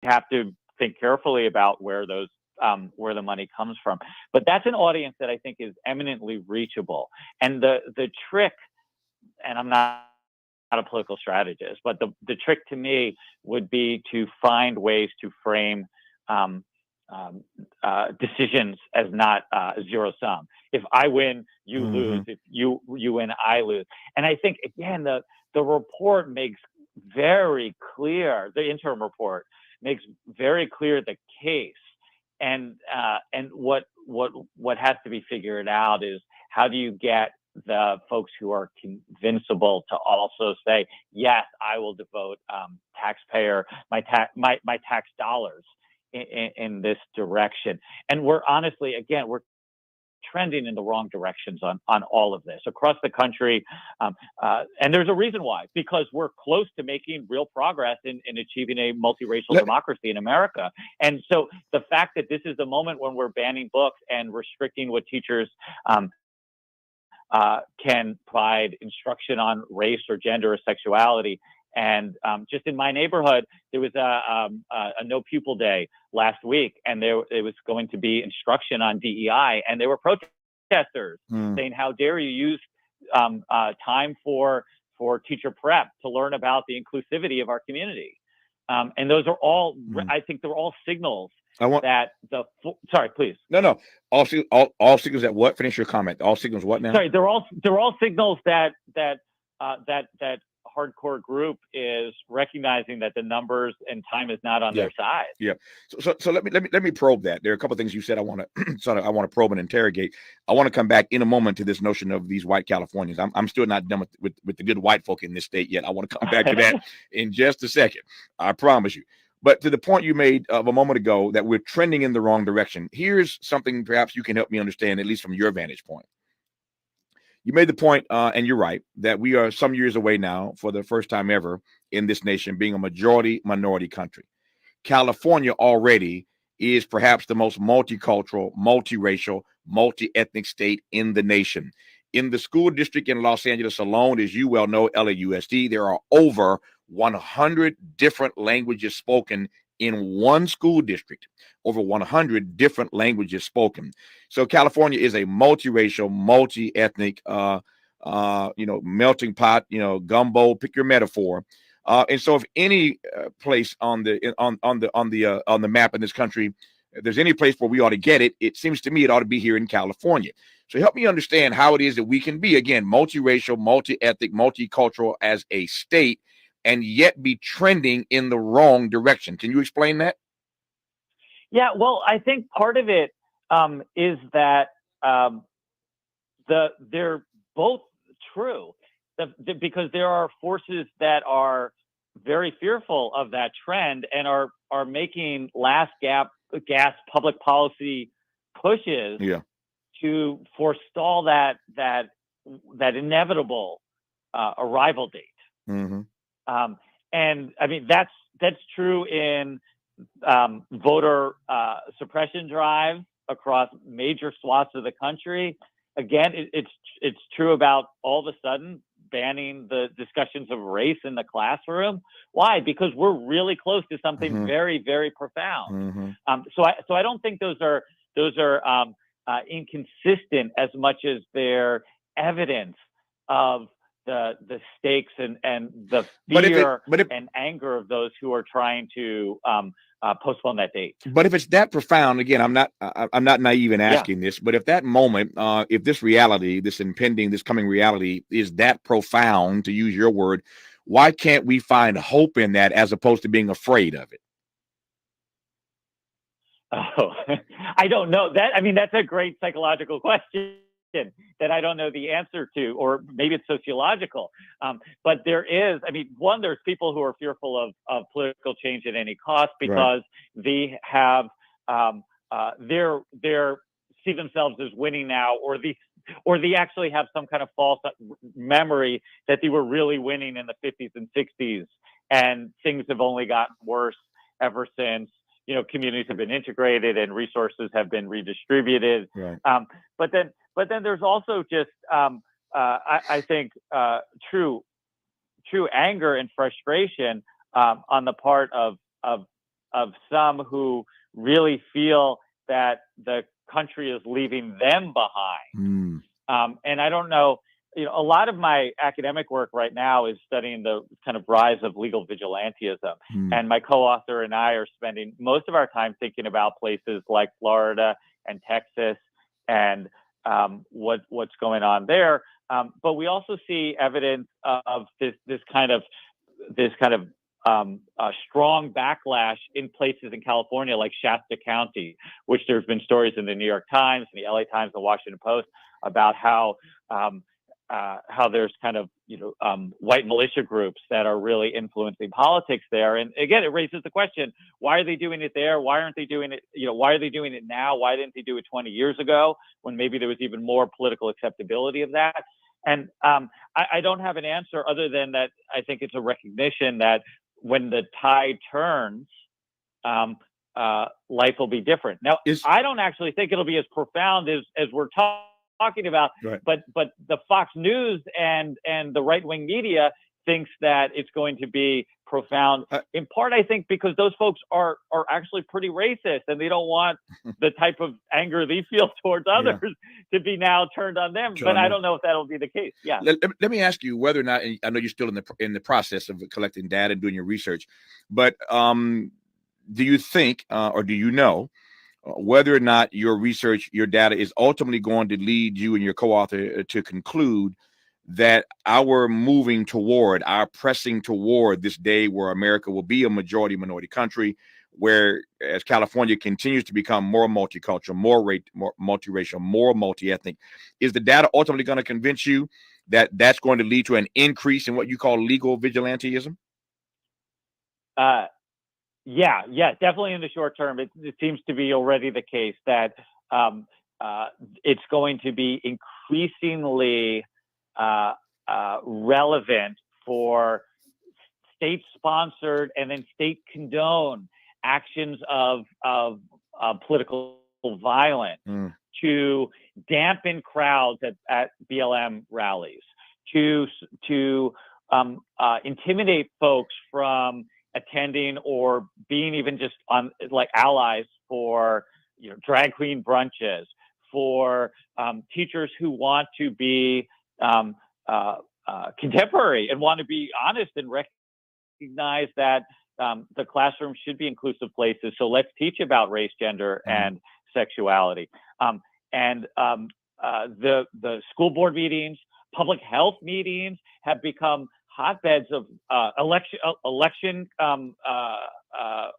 have to think carefully about where the money comes from. But that's an audience that I think is eminently reachable. And the trick, and I'm not a political strategist, but the trick to me would be to find ways to frame um, decisions as not zero sum. If I win, you Mm-hmm. lose. If you win, I lose. And I think again the report makes very clear. The interim report makes very clear the case. And what has to be figured out is how do you get the folks who are convincible to also say yes, I will devote taxpayer my tax dollars in this direction. And we're honestly, again, we're trending in the wrong directions on all of this across the country. And there's a reason why, because we're close to making real progress in achieving a multiracial Let, democracy in America. And so the fact that this is the moment when we're banning books and restricting what teachers can provide instruction on race or gender or sexuality. And just in my neighborhood, there was a no pupil day last week, and it was going to be instruction on DEI, and there were protesters mm, saying, "How dare you use time for teacher prep to learn about the inclusivity of our community?" And those are all, mm. I think, they're all signals I want that sorry, please. no. All signals that what? Finish your comment. All signals what now? Sorry, they're all signals that hardcore group is recognizing that the numbers and time is not on Yeah. their side. Yeah. So let me probe that. There are a couple of things you said I want to I want to probe and interrogate. I want to come back in a moment to this notion of these white Californians. I'm still not done with the good white folk in this state yet. I want to come back to that in just a second. I promise you. But to the point you made of a moment ago that we're trending in the wrong direction, here's something perhaps you can help me understand, at least from your vantage point. You made the point, and you're right, that we are some years away now, for the first time ever in this nation, being a majority minority country. California already is perhaps the most multicultural, multiracial, multi-ethnic state in the nation. In the school district in Los Angeles alone, as you well know, LAUSD, there are over 100 different languages spoken in one school district, over 100 different languages spoken. So California is a multiracial, multi-ethnic, melting pot, gumbo, pick your metaphor. And so, if any place on the map in this country, if there's any place where we ought to get it, it seems to me it ought to be here in California. So, help me understand how it is that we can be again multiracial, multi-ethnic, multicultural as a state, and yet be trending in the wrong direction. Can you explain that? Yeah, well, I think part of it is that um, they're both true. Because there are forces that are very fearful of that trend and are making last gas public policy pushes Yeah. to forestall that inevitable arrival date. Mm-hmm. Um, and I mean that's true in voter suppression drives across major swaths of the country. Again, it's true about all of a sudden banning the discussions of race in the classroom. Why? Because we're really close to something Mm-hmm. very, very profound. Mm-hmm. So I don't think those are inconsistent as much as they're evidence of the stakes and the But if it fear but if and anger of those who are trying to postpone that date. But if it's that profound, again, I'm not naive in Yeah. asking this, but if that moment, if this reality, this impending, this coming reality is that profound, to use your word, why can't we find hope in that as opposed to being afraid of it? Oh, I don't know that. I mean, that's a great psychological question that I don't know the answer to, or maybe it's sociological. But there is, I mean, one, there's people who are fearful of political change at any cost Right. because they have, they're see themselves as winning now, or they actually have some kind of false memory that they were really winning in the 50s and 60s, and things have only gotten worse ever since communities have been integrated and resources have been redistributed. Right. But then there's also just I think true anger and frustration on the part of some who really feel that the country is leaving them behind. And I don't know, a lot of my academic work right now is studying the kind of rise of legal vigilantism. And my co-author and I are spending most of our time thinking about places like Florida and Texas and what's going on there. But we also see evidence of this kind of strong backlash in places in California like Shasta County, which there's been stories in the New York Times, and the LA Times, the Washington Post about how there's kind of white militia groups that are really influencing politics there. And again, it raises the question: why are they doing it there? Why aren't they doing it? Why are they doing it now? Why didn't they do it 20 years ago when maybe there was even more political acceptability of that? And I don't have an answer other than that I think it's a recognition that when the tide turns, life will be different. Now, I don't actually think it'll be as profound as we're talking about, right. but the Fox News and the right-wing media thinks that it's going to be profound, in part, I think, because those folks are actually pretty racist, and they don't want the type of anger they feel towards others to be now turned on them. But I don't know if that'll be the case. Yeah. Let me ask you whether or not, I know you're still in the process of collecting data and doing your research, but do you think or do you know whether or not your research, your data is ultimately going to lead you and your co-author to conclude that our pressing toward this day where America will be a majority minority country, where as California continues to become more multicultural, more multiracial, more multi-ethnic, is the data ultimately going to convince you that that's going to lead to an increase in what you call legal vigilantism? Yeah, definitely in the short term. It seems to be already the case that it's going to be increasingly relevant for state-sponsored and then state-condoned actions of political violence to dampen crowds at BLM rallies, to intimidate folks from attending or being even just on like allies for drag queen brunches, for teachers who want to be contemporary and want to be honest and recognize that the classroom should be inclusive places. So let's teach about race, gender, and sexuality. And the school board meetings, public health meetings have become hotbeds of election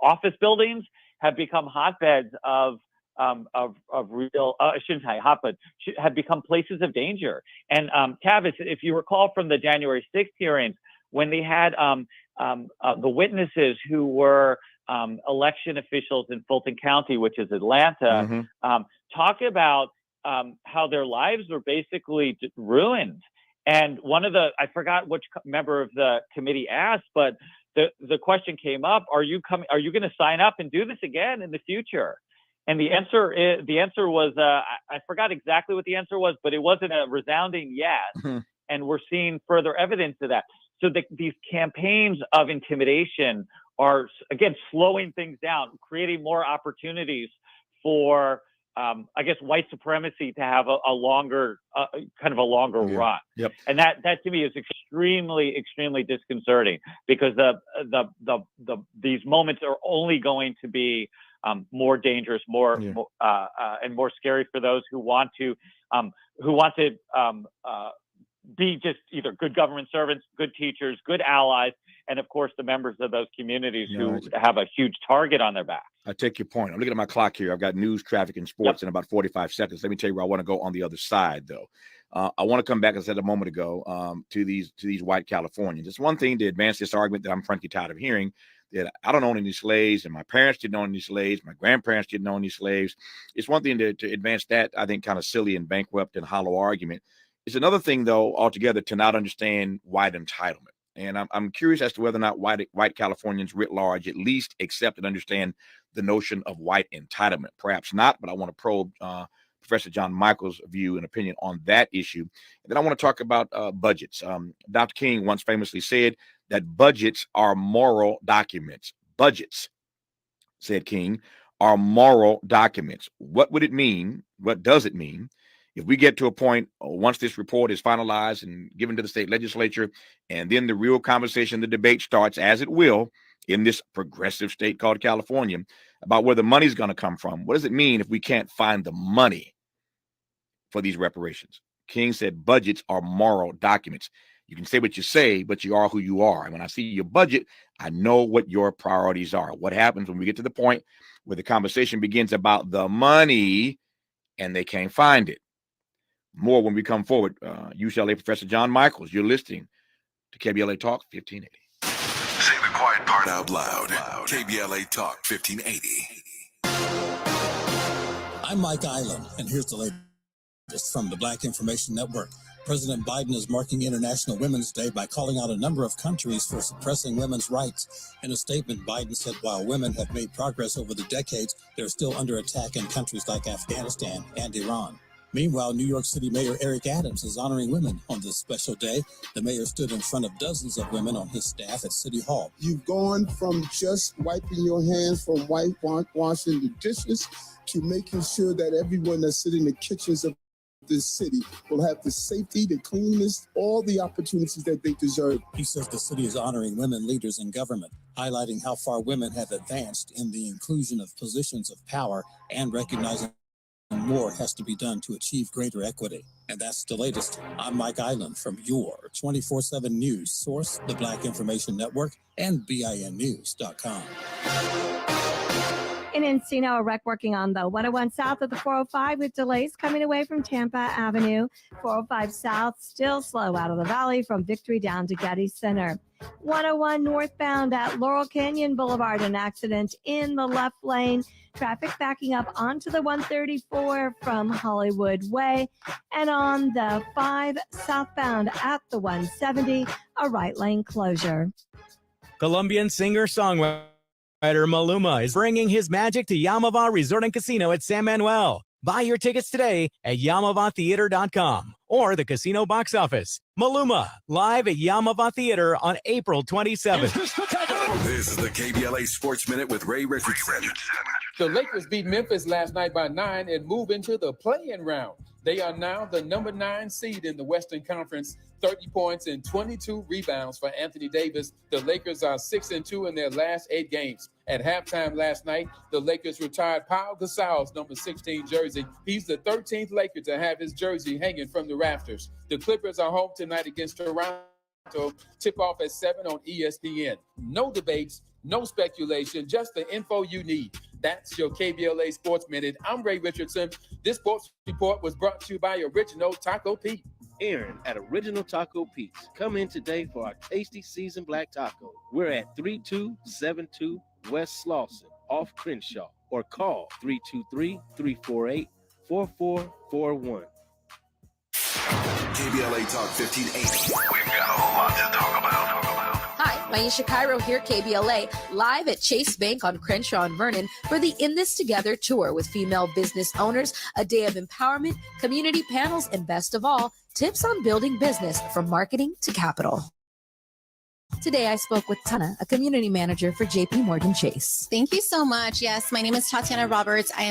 office buildings have become hotbeds of real, I shouldn't say hotbeds, have become places of danger. And Tavis, if you recall from the January 6th hearings, when they had the witnesses who were election officials in Fulton County, which is Atlanta, talk about how their lives were basically ruined. And one of I forgot which member of the committee asked, but the question came up: are you going to sign up and do this again in the future? And the answer was, I forgot exactly what the answer was, but it wasn't a resounding yes. And we're seeing further evidence of that. So these campaigns of intimidation are, again, slowing things down, creating more opportunities for, I guess, white supremacy to have a longer run. Yep. And that to me is extremely, extremely disconcerting, because these moments are only going to be more dangerous, and more scary for those who want to be just either good government servants, good teachers, good allies, and of course the members of those communities who have a huge target on their back. I take your point. I'm looking at my clock here. I've got news, traffic, and sports in about 45 seconds. Let me tell you where I want to go on the other side, though. I want to come back, as I said a moment ago, to these white Californians. It's one thing to advance this argument that I'm frankly tired of hearing, that I don't own any slaves, and my parents didn't own any slaves, my grandparents didn't own any slaves. It's one thing to advance that, I think, kind of silly and bankrupt and hollow argument. It's another thing, though, altogether, to not understand white entitlement. And I'm curious as to whether or not white Californians writ large at least accept and understand the notion of white entitlement. Perhaps not, but I want to probe Professor Jon Michaels' view and opinion on that issue. And then I want to talk about budgets. Dr. King once famously said that budgets are moral documents. Budgets said King, are moral documents. What would it mean? What does it mean if we get to a point once this report is finalized and given to the state legislature, and then the real conversation, the debate starts, as it will in this progressive state called California, about where the money's going to come from? What does it mean if we can't find the money for these reparations? King said budgets are moral documents. You can say what you say, but you are who you are. And when I see your budget, I know what your priorities are. What happens when we get to the point where the conversation begins about the money and they can't find it? More when we come forward. UCLA Professor Jon Michaels, you're listening to KBLA Talk 1580. Say the quiet part out loud. KBLA Talk 1580. I'm Mike Island, and here's the latest from the Black Information Network. President Biden is marking International Women's Day by calling out a number of countries for suppressing women's rights. In a statement, Biden said while women have made progress over the decades, they're still under attack in countries like Afghanistan and Iran. Meanwhile, New York City Mayor Eric Adams is honoring women on this special day. The mayor stood in front of dozens of women on his staff at City Hall. You've gone from just wiping your hands from washing the dishes to making sure that everyone that's sitting in the kitchens of this city will have the safety, the cleanliness, all the opportunities that they deserve. He says the city is honoring women leaders in government, highlighting how far women have advanced in the inclusion of positions of power and recognizing more has to be done to achieve greater equity. And that's the latest. I'm Mike Island from your 24/7 news source, the Black Information Network, and BINnews.com. In Encino, a wreck working on the 101 south of the 405 with delays coming away from Tampa Avenue. 405 south still slow out of the valley from Victory down to Getty Center. 101 northbound at Laurel Canyon Boulevard, an accident in the left lane. Traffic backing up onto the 134 from Hollywood Way. And on the 5 southbound at the 170, a right lane closure. Colombian singer-songwriter Maluma is bringing his magic to Yamava Resort and Casino at San Manuel. Buy your tickets today at YamavaTheater.com or the casino box office. Maluma, live at Yamava Theater on April 27th. This is the KBLA Sports Minute with Ray Richardson. The Lakers beat Memphis last night by 9 and move into the play-in round. They are now the number 9 seed in the Western Conference. 30 points and 22 rebounds for Anthony Davis. The Lakers are 6-2 in their last 8 games. At halftime last night, the Lakers retired Pau Gasol's number 16 jersey. He's the 13th Laker to have his jersey hanging from the rafters. The Clippers are home tonight against Toronto. Tip-off at 7 on ESPN. No debates, no speculation, just the info you need. That's your KBLA Sports Minute. I'm Ray Richardson. This sports report was brought to you by Original Taco Pete. Aaron at Original Taco Pete's. Come in today for our tasty seasoned black taco. We're at 3272 West Slauson off Crenshaw, or call 323-348-4441. KBLA Talk 1580. We've got a lot to talk about. Hi, Maisha Cairo here, KBLA, live at Chase Bank on Crenshaw and Vernon for the In This Together tour with female business owners, a day of empowerment, community panels, and best of all, tips on building business from marketing to capital. Today, I spoke with Tana, a community manager for JP Morgan Chase. Thank you so much. Yes, my name is Tatiana Roberts. I am